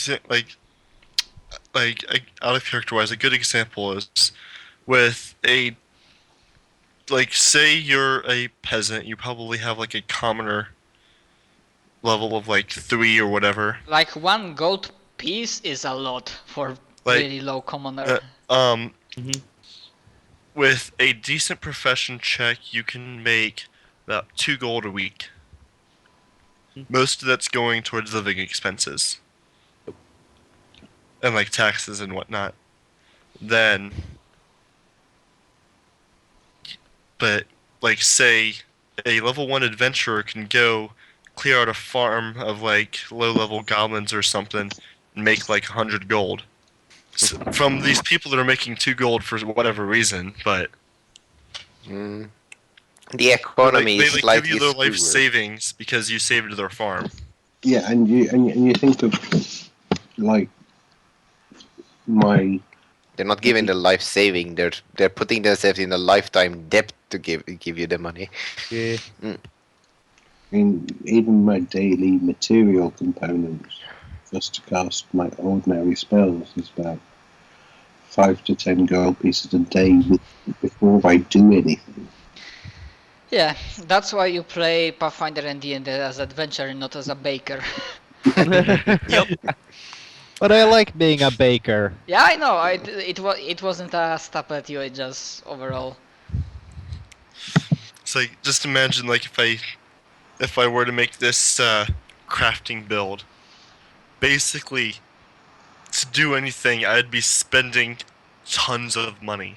out of character wise, a good example is with a like say you're a peasant, you probably have like a commoner level of like 3 or whatever. Like 1 gold piece is a lot for Like really low commoner. with a decent profession check, you can make about 2 gold a week. Most of that's going towards living expenses and like taxes and whatnot. Then, but like say a level 1 adventurer can go clear out a farm of like low-level goblins or something and make like 100 gold. So, from these people that are making 2 gold for whatever reason, but the economy they is like slightly give you their life skewed. savings because you saved their farm. Yeah, and you think of like my. They're not giving the life saving. They're putting themselves in a lifetime debt to give you the money. Yeah. I mean, even my daily material components, just to cast my ordinary spells, is about 5 to 10 gold pieces a day before I do anything. Yeah, that's why you play Pathfinder and D&D as adventurer, not as a baker. Yep. But I like being a baker. Yeah, I know. It wasn't a stab at you. It just overall. It's like just imagine like if I were to make this crafting build, basically to do anything I'd be spending tons of money.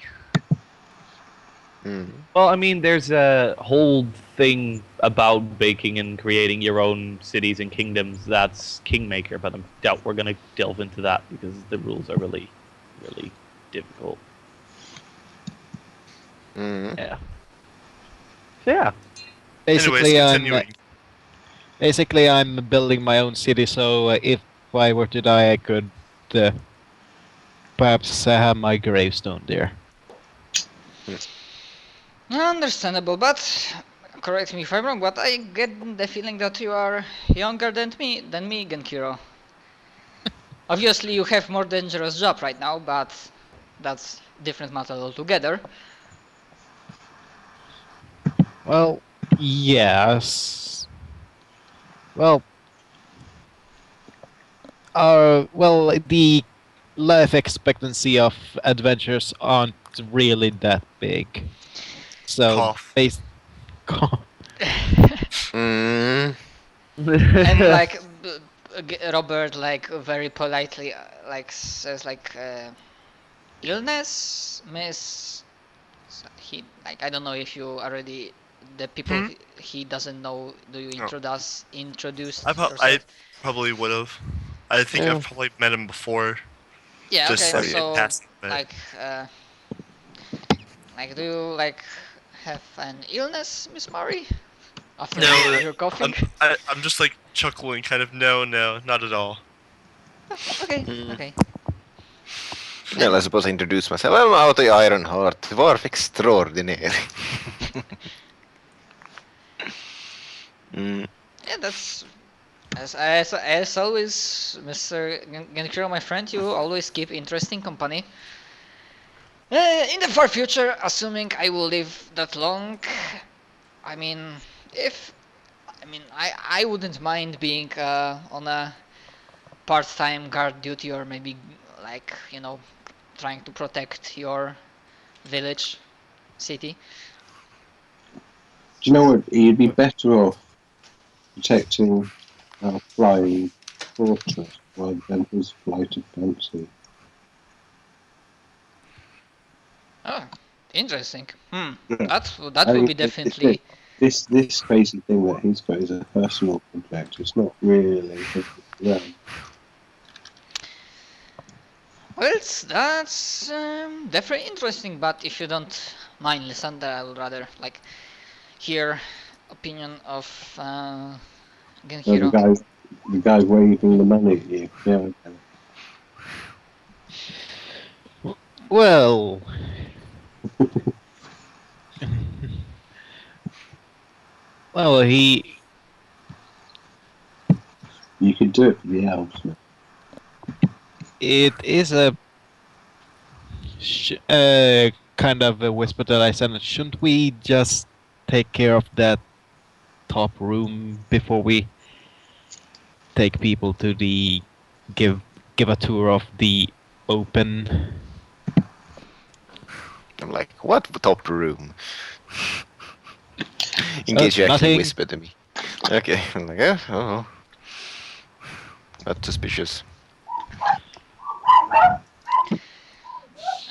Well, I mean, there's a whole thing about baking and creating your own cities and kingdoms that's Kingmaker, but I doubt we're going to delve into that because the rules are really, really difficult. Yeah. So, yeah. Anyways, continuing. Basically, I'm building my own city, so if I were to die, I could perhaps have my gravestone there. Understandable, but correct me if I'm wrong, but I get the feeling that you are younger than me, Genkiro. Obviously, you have more dangerous job right now, but that's different matter altogether. Well, yes. Well, the life expectancy of adventurers aren't really that big. So, And like Robert, like very politely, like says like illness, miss. He like I don't know if you already the people he doesn't know. Do you introduce yourself? I probably would have. I think I've probably met him before. Yeah. Just Okay. So passing, like do you like have an illness, Miss Murray? After your coughing? I'm just like chuckling, kind of. No, not at all. Okay. Okay. Well, I suppose I introduce myself. I'm out the Ironheart, dwarf extraordinary. Yeah, that's as always, Mr. Genkiro, my friend. You always keep interesting company. In the far future, assuming I will live that long, I mean, I wouldn't mind being on a part-time guard duty, or maybe like trying to protect your village, city. Do you know what? You'd be better off protecting our flying fortress rather than his flight of fancy. Oh, interesting. Yeah. That will be definitely. This crazy thing that he's got is a personal project. It's not really. Yeah. Well, that's definitely interesting. But if you don't mind, Lysander, I would rather like hear opinion of Genhiro. The guy waving the money at you. Yeah. Well. Well, You could do it for the elves, man. It is a kind of a whisper that I said. Shouldn't we just take care of that top room before we take people to the give a tour of the open? I'm like, what top room? In case you actually nothing. whisper to me. Okay, I'm like, oh. Not suspicious.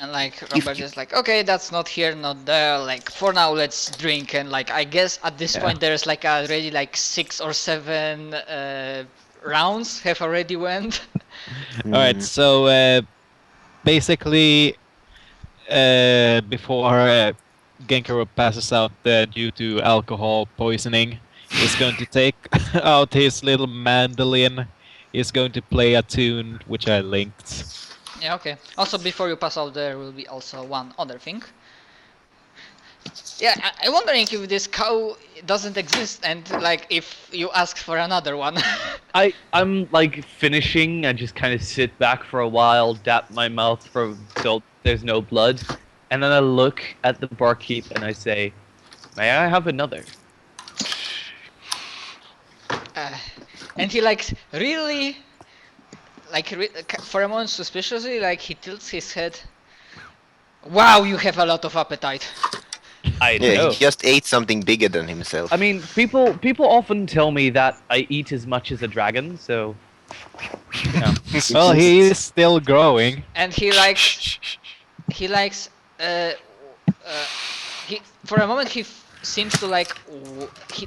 And like Robert is like, okay, that's not here, not there. Like for now, let's drink. And like I guess at this point there's like already like 6 or 7 rounds have already went. Alright, so basically, before Genkaro passes out due to alcohol poisoning, he's going to take out his little mandolin. He's going to play a tune which I linked. Yeah, okay. Also, before you pass out, there will be also one other thing. Yeah, I'm wondering if this cow doesn't exist and like if you ask for another one. I'm like finishing. I just kind of sit back for a while, dap my mouth so there's no blood, and then I look at the barkeep and I say, "May I have another?" And he like really, like for a moment suspiciously, like he tilts his head. Wow, you have a lot of appetite. I Yeah, know. he just ate something bigger than himself. I mean, people often tell me that I eat as much as a dragon, so. You know. Well, he is still growing. And he likes, he for a moment he seems to like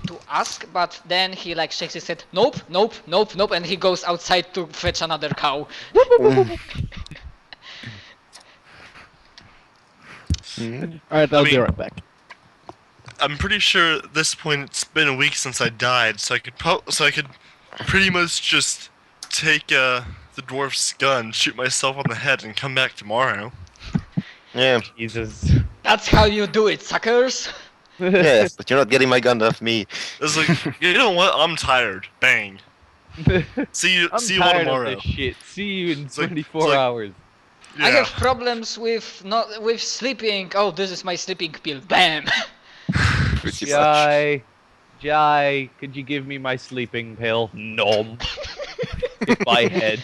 to ask, but then he like shakes his head. Nope, nope, nope, nope, and he goes outside to fetch another cow. Alright, I'll be mean- right back. I'm pretty sure at this point it's been a week since I died, so I could pretty much just take the dwarf's gun, shoot myself on the head, and come back tomorrow. Yeah, Jesus. That's how you do it, suckers. yeah, but you're not getting my gun off me. It's like, you know what? I'm tired. Bang. See you I'm all tired tomorrow. of this shit. See you in It's like- 24 it's like- hours. Yeah. I have problems with sleeping. Oh, this is my sleeping pill. Bam. Pretty much. Jai, could you give me my sleeping pill? Nom. Hit my head.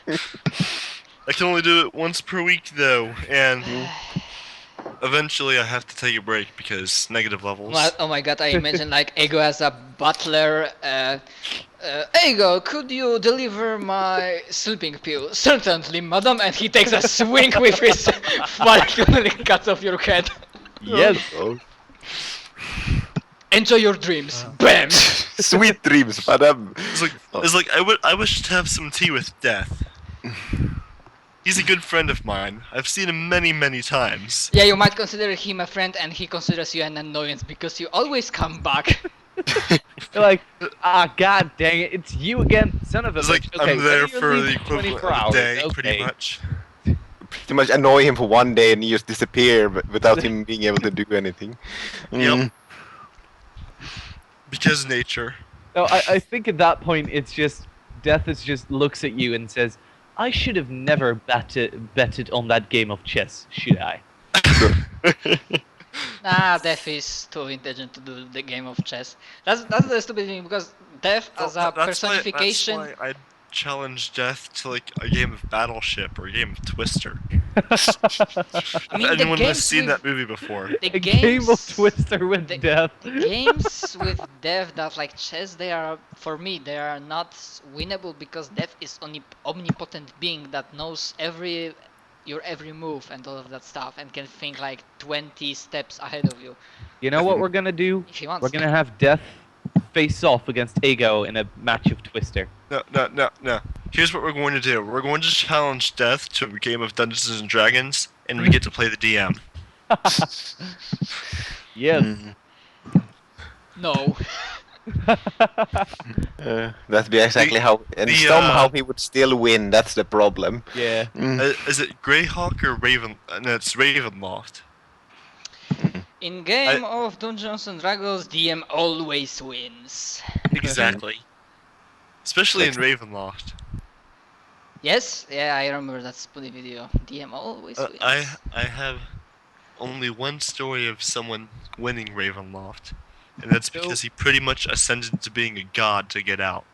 I can only do it once per week though, and eventually I have to take a break because negative levels. Oh my god, I imagine like Ego as a butler. Ego, could you deliver my sleeping pill? Certainly, madam. And he takes a swing with his falcon and cuts off your head. Yes. Oh. Enjoy your dreams. Bam. Sweet dreams, madam. It's like I wish to have some tea with death. He's a good friend of mine. I've seen him many, many times. Yeah, you might consider him a friend, and he considers you an annoyance because you always come back. You're like, god dang it, it's you again, son of a It's like bitch. Okay, I'm there when do you for leave the for equivalent 24 of a hours? day, Okay. pretty much. Pretty much annoy him for one day and he just disappear without him being able to do anything. Yep. Because nature. No, I think at that point it's just Death is just looks at you and says, I should have never betted on that game of chess, should I? Nah, Death is too intelligent to do the game of chess. That's the stupid thing because Death as a personification. That's why I challenged Death to like a game of Battleship or a game of Twister. I mean, the Anyone has games seen with- that movie before? The A game of Twister with the- Death. games with Death that like chess, they are for me they are not winnable because Death is omnipotent being that knows your every move and all of that stuff and can think like 20 steps ahead of you You know what we're gonna do? if he wants. We're gonna have Death face off against Ego in a match of Twister. No. Here's what we're going to do. We're going to challenge Death to a game of Dungeons and Dragons, and we get to play the DM. Yes. No. That'd be exactly how, and the, somehow he would still win. That's the problem. Yeah. Is it Greyhawk or Raven? No, it's Ravenloft. In game of Dungeons and Dragons, DM always wins. Exactly. Especially in Ravenloft. Yes, yeah, I remember that Spoonie video. DM always wins. I have only one story of someone winning Ravenloft, and that's because he pretty much ascended to being a god to get out.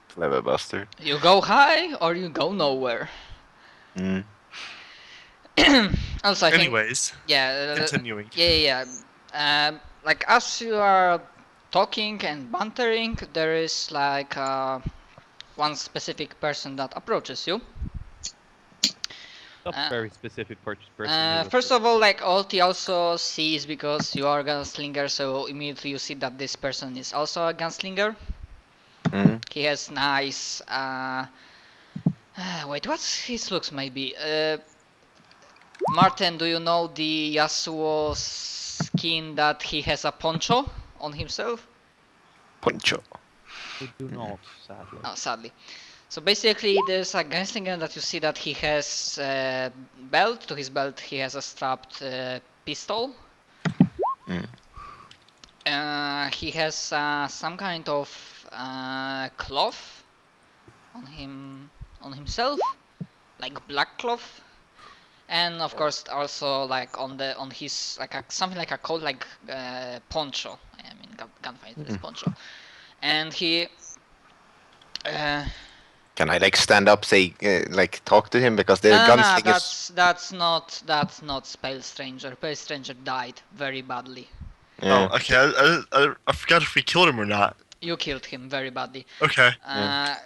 Clever bastard. You go high or you go nowhere. Mm. Also, I think, Anyways, yeah, continuing. yeah. Like as you are talking and bantering, there is like one specific person that approaches you. A very specific person. First of all, like Alti also sees because you are a gunslinger, so immediately you see that this person is also a gunslinger. Mm. He has nice. Wait, what's his looks? Maybe. Martin, do you know the Yasuo skin that he has a poncho on himself? Poncho. We do not, sadly. Oh, sadly. So basically, there's a gunslinger that you see that he has a belt. To his belt, he has a strapped pistol. Mm. He has some kind of cloth on himself, like black cloth, and of course also like on his like something like a coat, like poncho. I mean, gunfighter is poncho, and he. Can I like stand up, say, like talk to him because they're No, gunslingers? that's not Pale Stranger. Pale Stranger died very badly. Yeah. Oh, okay. I forgot if we killed him or not. You killed him very badly. Okay.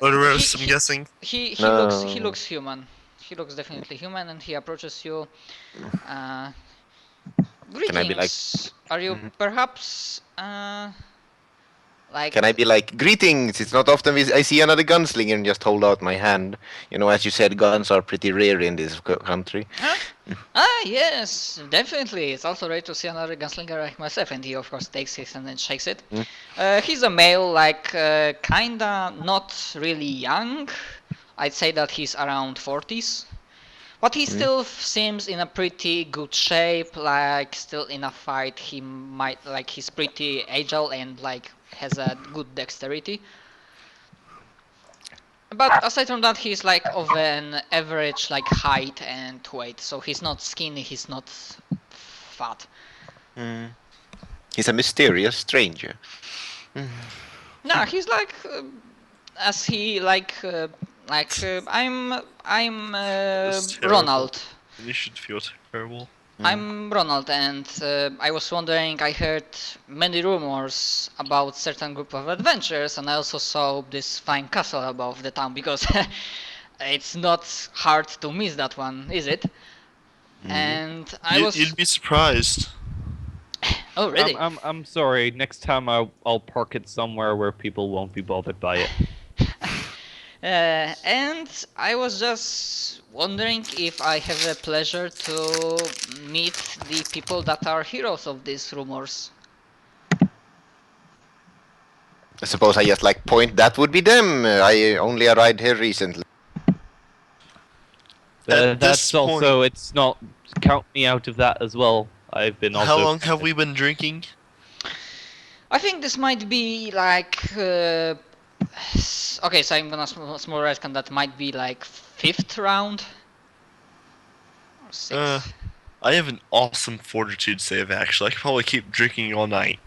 Odorous, I'm guessing. He No. looks human. He looks definitely human, and he approaches you. Greetings. Can I be like? Are you perhaps like? Can I be like, greetings? It's not often I see another gunslinger and just hold out my hand. You know, as you said, guns are pretty rare in this country. Huh? Yes, definitely. It's also rare to see another gunslinger like myself, and he of course takes his and then shakes it. He's a male, like kinda not really young. I'd say that he's around 40s. But he still seems in a pretty good shape, like still in a fight he might, like he's pretty agile and like has a good dexterity. But aside from that, he's like of an average like height and weight, so he's not skinny, he's not fat. He's a mysterious stranger. No, he's like as he like I'm That's terrible. Ronald. You should feel terrible. I'm Ronald, and I was wondering, I heard many rumors about certain group of adventurers, and I also saw this fine castle above the town, because it's not hard to miss that one, is it? And I was... You'd be surprised. Oh, really? I'm sorry. Next time I'll park it somewhere where people won't be bothered by it. And I was just wondering if I have the pleasure to meet the people that are heroes of these rumors. I suppose I just like point that would be them. I only arrived here recently. At That's this also, point- it's not, count me out of that as well. I've been also... How long have we been drinking? I think this might be like... okay, so I'm gonna small retcon, that might be like 5th round? Or 6th? I have an awesome fortitude save, actually. I could probably keep drinking all night.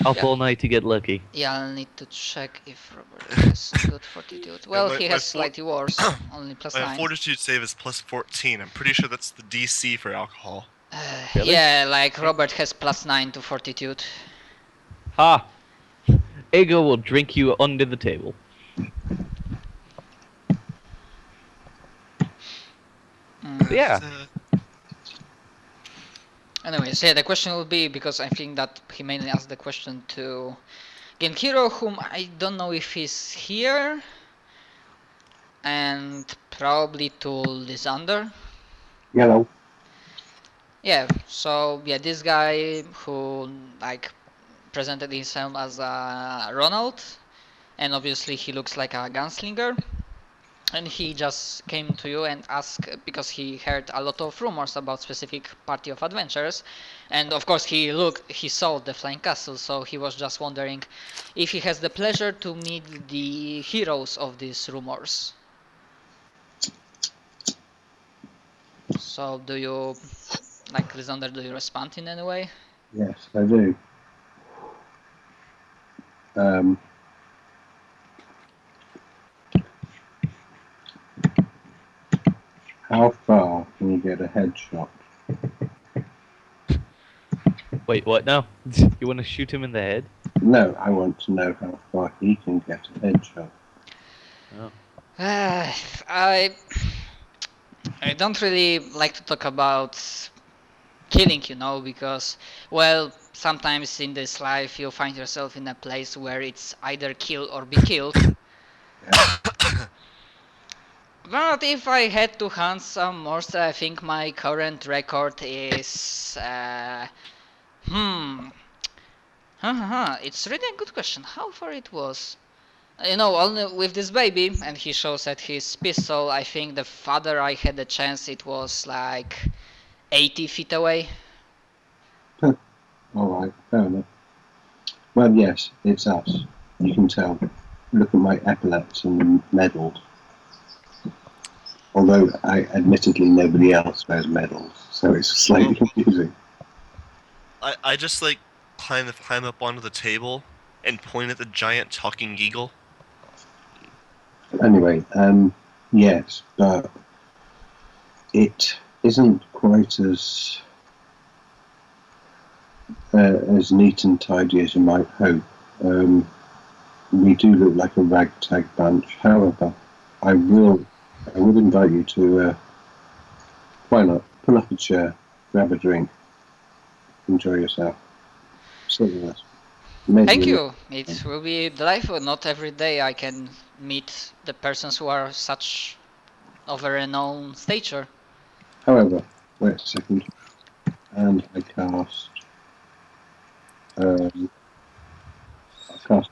Up all night to get lucky. Yeah, I'll need to check if Robert has good fortitude. Well, my- he my has fort- slightly worse, only plus My 9. fortitude save is plus 14. I'm pretty sure that's the DC for alcohol. Really? Yeah, like Robert has plus 9 to fortitude. Ha! Ego will drink you under the table. Yeah. Anyways, yeah, the question will be, because I think that he mainly asked the question to Genkiro, whom I don't know if he's here, and probably to Lysander. Yellow. Yeah, so yeah, this guy who like presented himself as Ronald, and obviously he looks like a gunslinger. And he just came to you and asked because he heard a lot of rumors about specific party of adventurers, and of course he saw the flying castle, so he was just wondering if he has the pleasure to meet the heroes of these rumors. So do you, like Lysander, do you respond in any way? Yes, I do. How far can you get a headshot? Wait, what now? You want to shoot him in the head? No, I want to know how far he can get a headshot. I don't really like to talk about killing, because, well, sometimes in this life you find yourself in a place where it's either kill or be killed. But if I had to hunt some monster, I think my current record is it's really a good question. How far it was? Only with this baby, and he shows at his pistol, I think the farther I had a chance, it was like 80 feet away. Alright, fair enough. Well, yes, it's us. You can tell. Look at my epaulets and medals. Although, admittedly, nobody else wears medals, so it's slightly confusing. I just like climb up onto the table and point at the giant talking eagle. Anyway, yes, but it isn't quite as neat and tidy as you might hope. We do look like a ragtag bunch. However, I would invite you to, why not, pull up a chair, grab a drink, enjoy yourself. Something else. Thank you. It will be delightful. Not every day I can meet the persons who are such of a renowned stature. However, wait a second. And I cast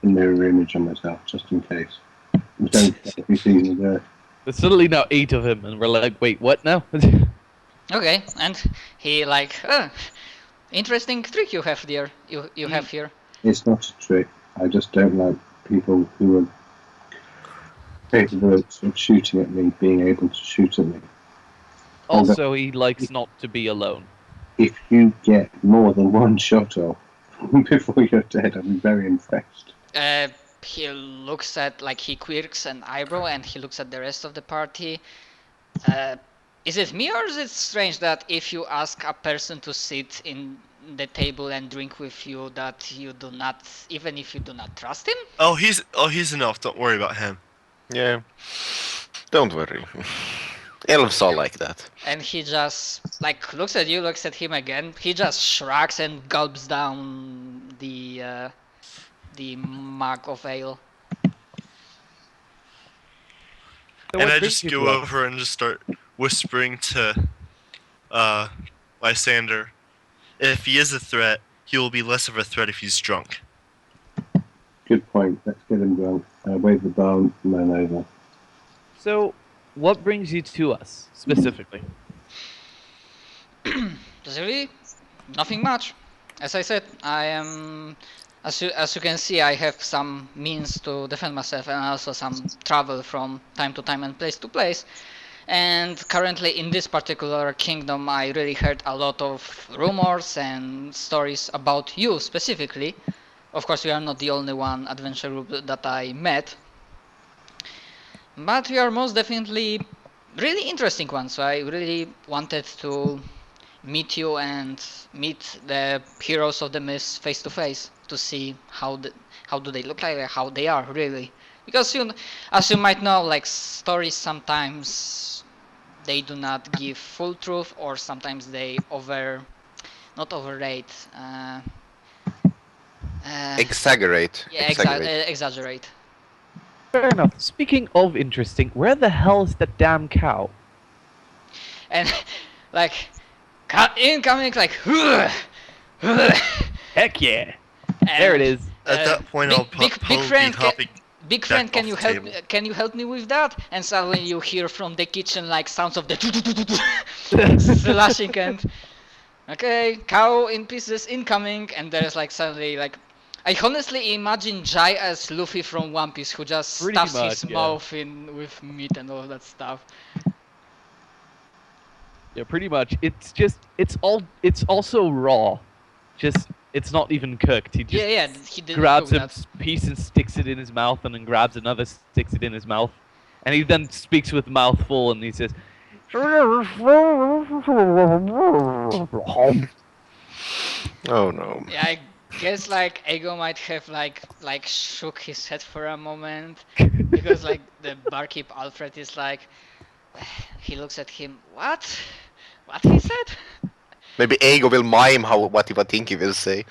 a mirror image on myself, just in case. Don't get me seeing there. There's suddenly now 8 of him, and we're like, wait, what now? Okay, and he interesting trick you have there. You have here. It's not a trick. I just don't like people who are capable of shooting at me being able to shoot at me. Also, he likes not to be alone. If you get more than one shot off before you're dead, I'm very impressed. He looks at, he quirks an eyebrow and he looks at the rest of the party. Is it me or is it strange that if you ask a person to sit in the table and drink with you, that you do not, even if you do not trust him? Oh, he's enough. Don't worry about him. Yeah. Don't worry. Elves are like that. And he just looks at you, looks at him again. He just shrugs and gulps down the mug of ale. So And what I brings just you go to us? over and just start whispering to Lysander. If he is a threat, he will be less of a threat if he's drunk. Good point. Let's get him drunk. Wave the barman over. So, what brings you to us, specifically? There's really nothing much. As I said, I am, as you can see, I have some means to defend myself and also some travel from time to time and place to place. And currently in this particular kingdom, I really heard a lot of rumors and stories about you specifically. Of course, you are not the only one adventure group that I met. But you are most definitely really interesting ones, so I really wanted to meet you and meet the heroes of the myths face to face to see how do they look like, how they are really. Because as you might know, stories sometimes they do not give full truth, or sometimes they not overrate. Exaggerate. Yeah, exaggerate. Fair enough. Speaking of interesting, where the hell is that damn cow? And incoming Heck yeah! and, There it is. At that point, big- I'll big probably friend be hopping. Big friend, Back off the table. can you help me with that? And suddenly you hear from the kitchen like sounds of the slashing and okay, cow in pieces incoming, and there's like suddenly like I honestly imagine Jai as Luffy from One Piece who just Pretty stuffs much, his yeah. mouth in with meat and all that stuff. Yeah, pretty much. It's also raw. Just it's not even cooked. He just Yeah, he didn't grabs cook a that. piece and sticks it in his mouth, and then grabs another, sticks it in his mouth, and he then speaks with mouth full, and he says, Oh no. Yeah, I guess like Ego might have like shook his head for a moment because like the barkeep Alfred is like he looks at him. What he said? Maybe Ego will mime what he would think he will say.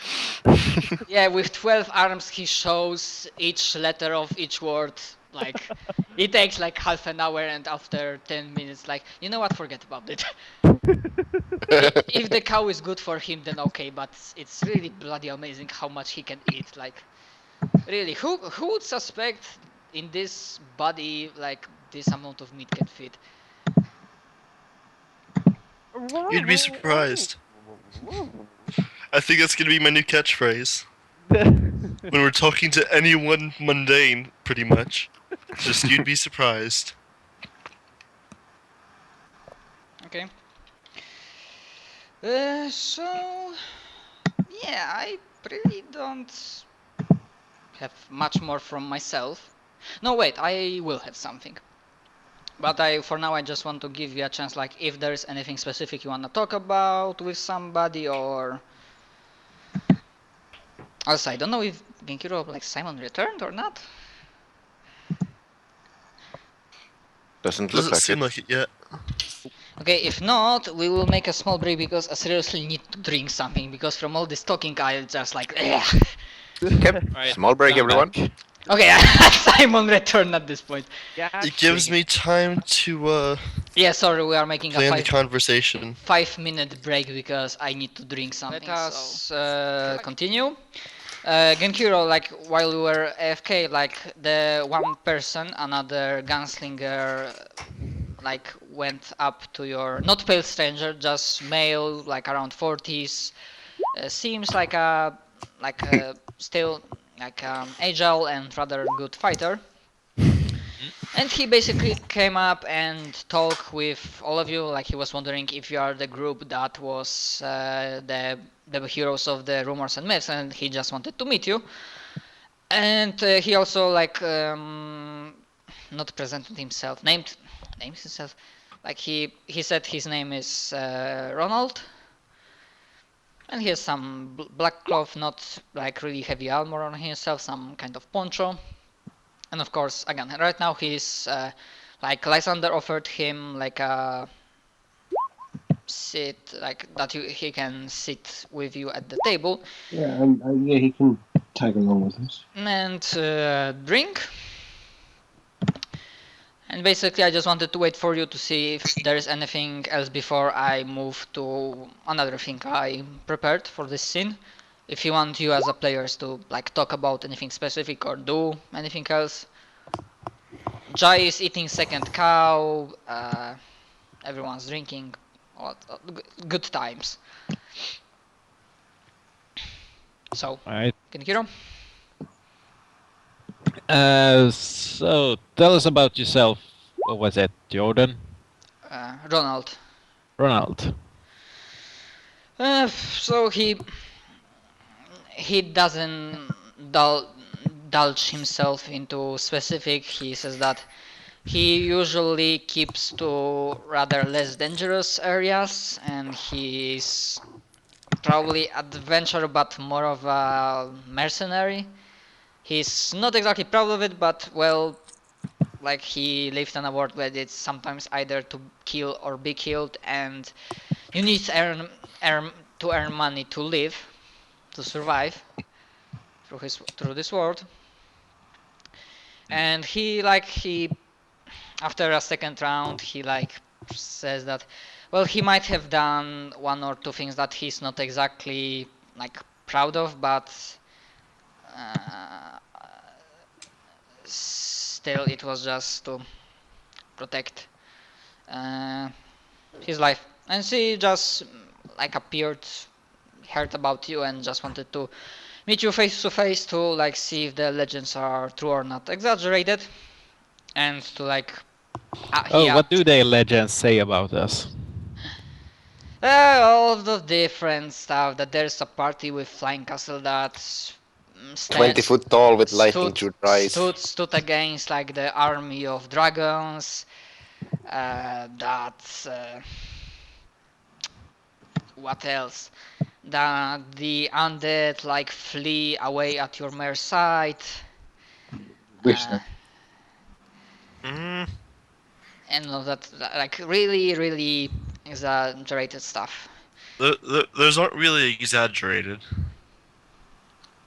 Yeah, with 12 arms he shows each letter of each word. Like it takes like half an hour, and after 10 minutes, like you know what? Forget about it. If the cow is good for him, then okay. But it's really bloody amazing how much he can eat. Like really, who would suspect in this body like this amount of meat can fit? You'd be surprised. I think that's gonna be my new catchphrase. When we're talking to anyone mundane, pretty much. Just you'd be surprised. Okay. So yeah, I really don't have much more from myself. No, wait, I will have something. But for now I just want to give you a chance, like if there is anything specific you want to talk about with somebody, or also I don't know if Genkiro like Simon returned or not. Doesn't look Doesn't like seem it. like it yet. Okay, if not, we will make a small break because I seriously need to drink something, because from all this talking I just like ugh. Okay. Right, Small break, I'm everyone. back. Okay, Simon returned at this point. It gives me time to Yeah, sorry, we are making plan a the conversation. 5-minute break because I need to drink something. Let us continue. Genkiro, like while we were AFK, like the one person, another gunslinger, like went up to your not pale stranger, just male, like around 40s. Seems like a still like agile and rather good fighter. And he basically came up and talked with all of you, like he was wondering if you are the group that was the heroes of the rumors and myths, and he just wanted to meet you. And he also like not presented himself, named himself, like he said his name is Ronald, and he has some black cloth, not like really heavy armor on himself, some kind of poncho. And of course, again, right now he's like Lysander offered him like a sit, like that he can sit with you at the table Yeah, and yeah, he can tag along with us. and drink. And basically, I just wanted to wait for you to see if there is anything else before I move to another thing I prepared for this scene. If you want you as a players to like talk about anything specific or do anything else. Jai is eating second cow, everyone's drinking, good times. So, Alright. Genkiro? So tell us about yourself. What was it, Jordan? Ronald. Ronald. So he doesn't indulge himself into specific. He says that he usually keeps to rather less dangerous areas, and he's probably adventurer but more of a mercenary. He's not exactly proud of it, but well, like he lived in a world where it's sometimes either to kill or be killed, and you need to earn money to live, to survive through this world. And he after a second round he says that well, he might have done one or two things that he's not exactly like proud of, but still it was just to protect his life. And she just like appeared, heard about you, and just wanted to meet you face to face to like see if the legends are true or not exaggerated, and to like. Oh, what do the legends say about us? All of the different stuff. That there's a party with flying castle that 20 foot tall with lightning through their eyes. stood against like the army of dragons. What else? That the undead like flee away at your mere sight. Wish that. And all that like really exaggerated stuff. Those aren't really exaggerated.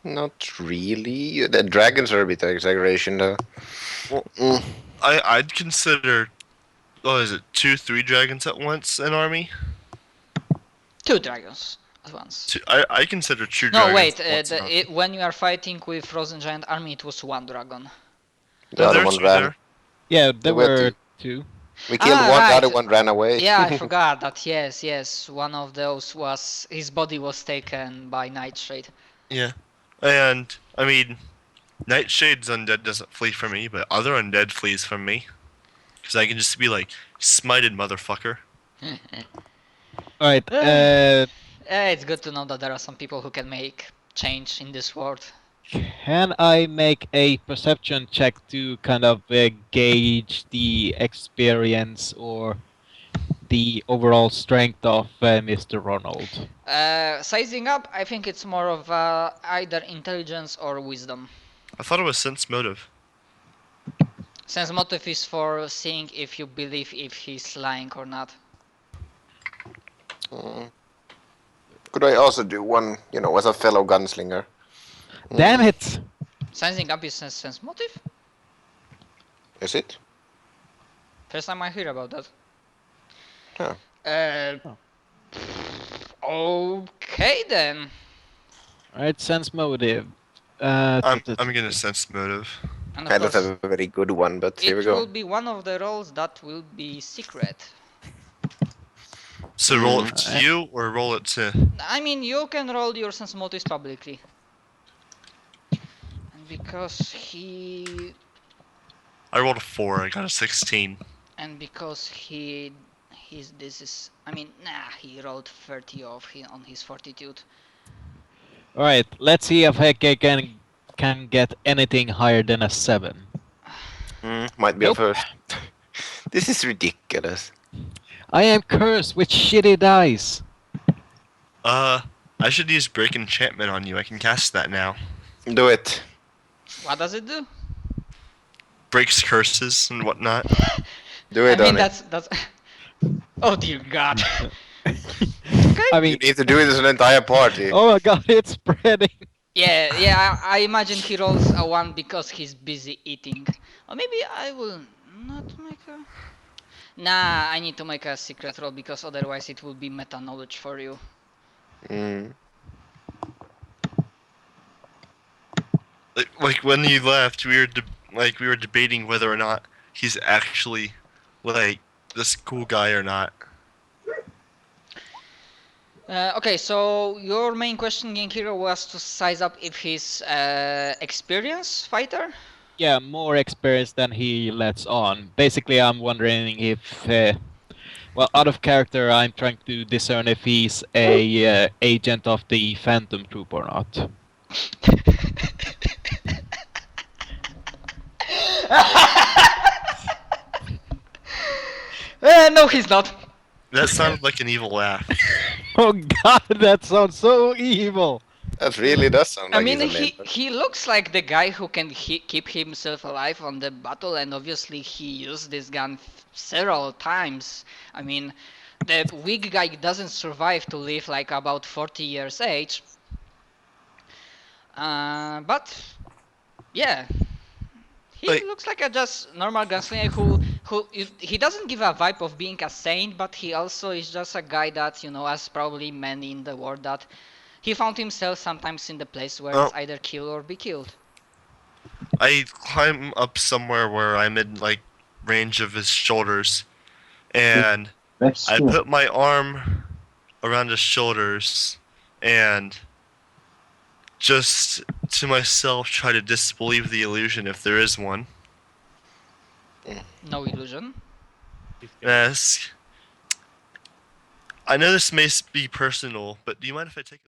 Not really. The dragons are a bit of exaggeration, though. Well, I'd consider, what is it, 2-3 dragons at once an army? 2 dragons at once. I consider 2 No, dragons. wait. at once an army. When you are fighting with Frozen Giant army, it was 1 dragon. The other there's one two ran. there. Yeah, there were were two. 2. We killed one, right. the other one ran away. Yeah, I forgot that. Yes. One of those was his body was taken by Nightshade. Yeah. And, I mean, Nightshade's undead doesn't flee from me, but other undead flees from me. Because I can just be like, smited motherfucker. Alright, It's good to know that there are some people who can make change in this world. can I make a perception check to kind of gauge the experience or the overall strength of Mr. Ronald? Sizing up, I think it's more of either intelligence or wisdom. I thought it was sense motive. Sense motive is for seeing if you believe if he's lying or not. Could I also do one, as a fellow gunslinger? Damn it! Sizing up is sense motive? Is it? First time I hear about that. Huh. Okay then. Alright, sense motive. I'm gonna sense motive. And I of don't course, have a very good one, but here we it will go. be one of the roles that will be secret. So roll it to you, or roll it to... I mean, you can roll your sense motives publicly. And because he... I rolled a 4, I got a 16. And because he rolled 30 on his fortitude. Alright, let's see if Heke can get anything higher than a 7. Might be Nope. a first. This is ridiculous. I am cursed with shitty dice! I should use break enchantment on you, I can cast that now. Do it. What does it do? Breaks curses and whatnot. Do it I mean, on it. that's... Oh dear god. I You mean, need to do it as an entire party. oh my god, it's spreading! Yeah, I imagine he rolls a 1 because he's busy eating. Or maybe I will not make a... Nah, I need to make a secret roll because otherwise it will be meta knowledge for you. Like when you left, we were debating whether or not he's actually like this cool guy or not. Okay, so your main question, Genkiro, was to size up if he's experienced fighter? Yeah, more experience than he lets on. Basically, I'm wondering if, out of character, I'm trying to discern if he's a agent of the Phantom Troop or not. No, he's not. That sounded like an evil laugh. Oh god, that sounds so evil! That really does sound I like mean, he's a he looks like the guy who can keep himself alive on the battle, and obviously he used this gun several times. I mean, the weak guy doesn't survive to live like about 40 years age. But yeah, he Like- looks like a just normal gunslinger who he doesn't give a vibe of being a saint, but he also is just a guy that, as probably many in the world, that he found himself sometimes in the place where it's either kill or be killed. I climb up somewhere where I'm in like range of his shoulders, and Best I one. put my arm around his shoulders, and just to myself try to disbelieve the illusion if there is one. No illusion. Ask. I know this may be personal, but do you mind if I take